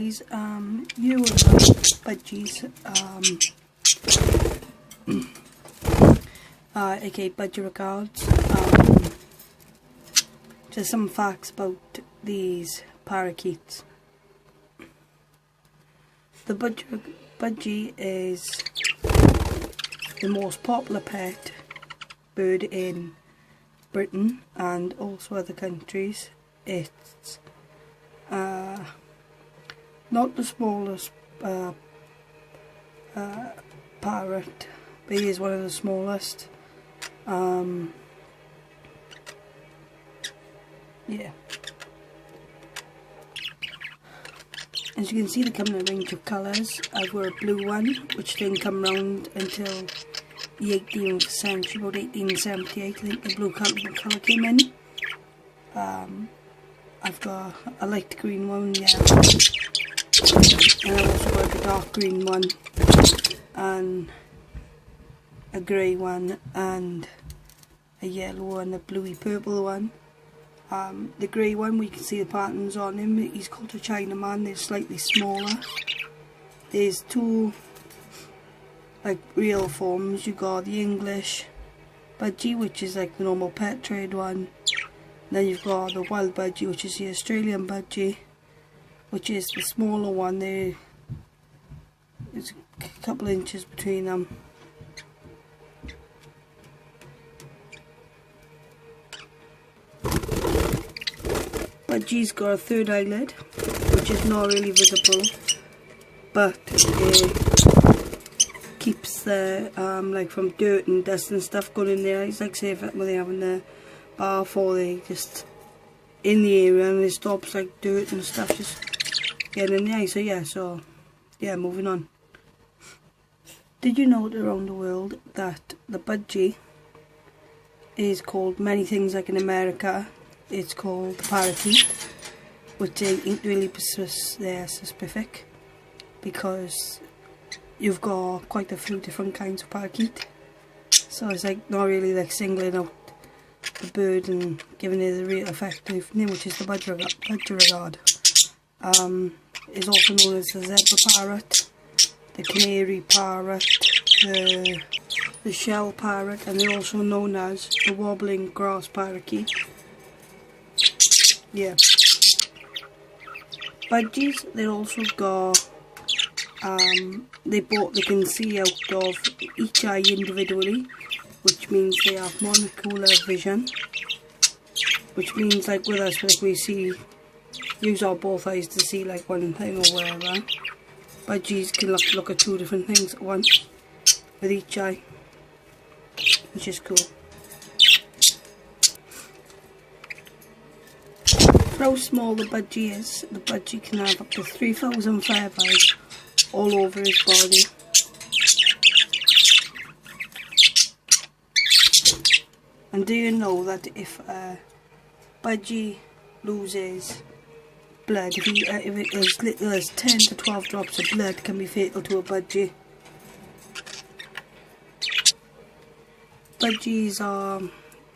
You will like Budgie's, aka Budgerigar. Just some facts about these parakeets. The Budgie is the most popular pet bird in Britain and also other countries. It's not the smallest parrot, but he is one of the smallest. Yeah. As you can see, they come in a range of colours. I've got a blue one, which didn't come round until the 18th century, about 1878. I think the blue colour came in. I've got a light green one, yeah. And I've also got a dark green one, and a grey one, and a yellow one, a bluey purple one. The grey one, we can see the patterns on him. He's called a Chinaman. They're slightly smaller. There's two like real forms. You got the English Budgie, which is like the normal pet trade one. Then you've got the wild Budgie, which is the Australian Budgie, which is the smaller one. There's a couple of inches between them. Budgie's got a third eyelid, which is not really visible, but it keeps the like from dirt and dust and stuff going in there. It's like say when they're having the bath or they just in the area and it stops like dirt and stuff just getting in the eye. So yeah, moving on. Did you know that around the world that the Budgie is called many things? Like in America, it's called the parakeet, which ain't really specific, because you've got quite a few different kinds of parakeet. So it's like not really like singling out the bird and giving it a real effective name, which is the Budgerigar. Is also known as the zebra parrot, the canary parrot, the shell parrot, and they're also known as the wobbling grass parakeet. Yeah. Budgies, they also got they can see out of each eye individually, which means they have monocular vision, which means like with us, like we use our both eyes to see like one thing or whatever. Budgies can look at two different things at once with each eye, which is cool. How small the Budgie is, the Budgie can have up to 3,000 feathers all over his body. And do you know that if a Budgie loses blood, if it as little as 10 to 12 drops of blood can be fatal to a Budgie? Budgies are,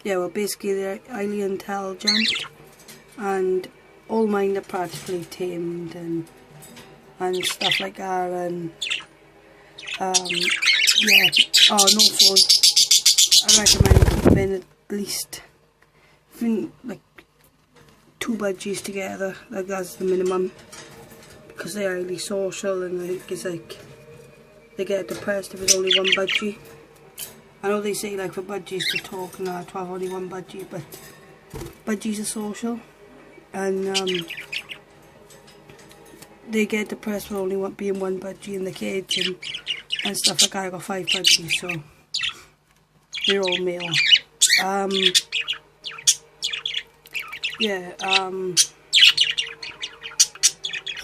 yeah, well basically they're highly intelligent, and all mine are practically tamed and stuff like that, and yeah. Oh, and also I recommend keeping at least like 2 Budgies together, like that's the minimum, because they're highly social, and I think it's like they get depressed if there's only one Budgie. I know they say like for Budgies to talk and to have only one Budgie, but Budgies are social, and they get depressed with only being one Budgie in the cage and stuff like that. I got 5 Budgies, so they're all male. Yeah,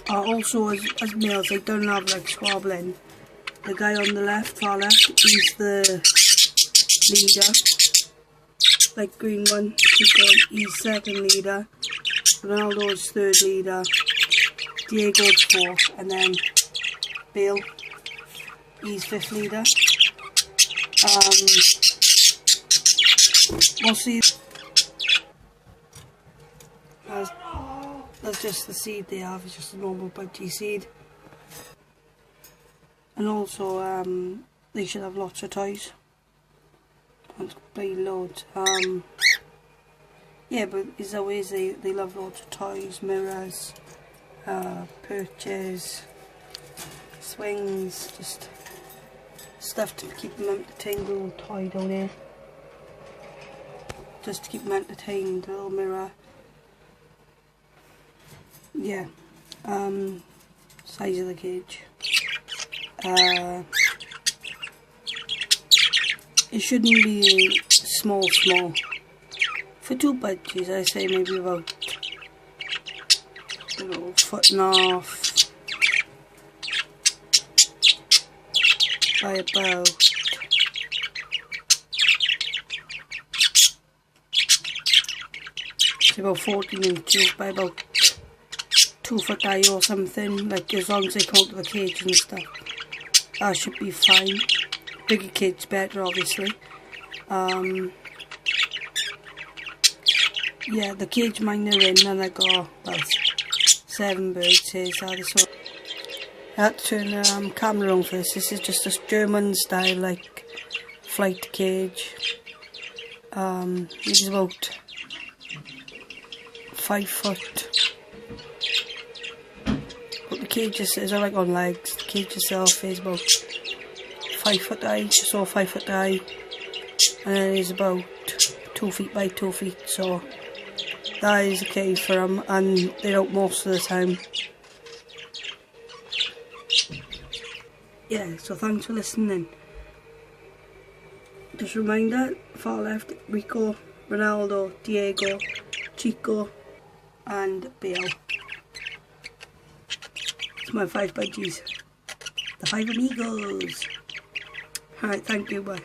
also as males, they don't have like squabbling. The guy on the left, far left, he's the leader. Like green one, he's second leader. Ronaldo's third leader. Diego's fourth, and then Bill, he's 5th leader. We'll see. That's just the seed they have, it's just a normal budgie seed. And also they should have lots of toys. And play loads. Yeah, but as always they love lots of toys, mirrors, perches, swings, just stuff to keep them entertained. A little toy down here, just to keep them entertained. A little mirror. Yeah. Size of the cage. It shouldn't be small. For two budgies, I say maybe about a foot and a half by about about 14 inches by about 2 foot high or something. Like, as long as they come out of the cage and stuff, that should be fine. Bigger cage better, obviously. Yeah, the cage mine are in, and I got about 7 birds here. So this one, I had to turn the camera on for this. This is just a German style, like, flight cage. This is about 5 foot. But the cage is like on legs. The cage itself is about 5 foot high, just over 5 foot high, and it is about 2 feet by 2 feet. So that is okay for them, and they're out most of the time. Yeah, so thanks for listening. Just a reminder, far left, Rico, Ronaldo, Diego, Chico and Bill. It's my 5 budgies. The 5 amigos. Alright, thank you, bye.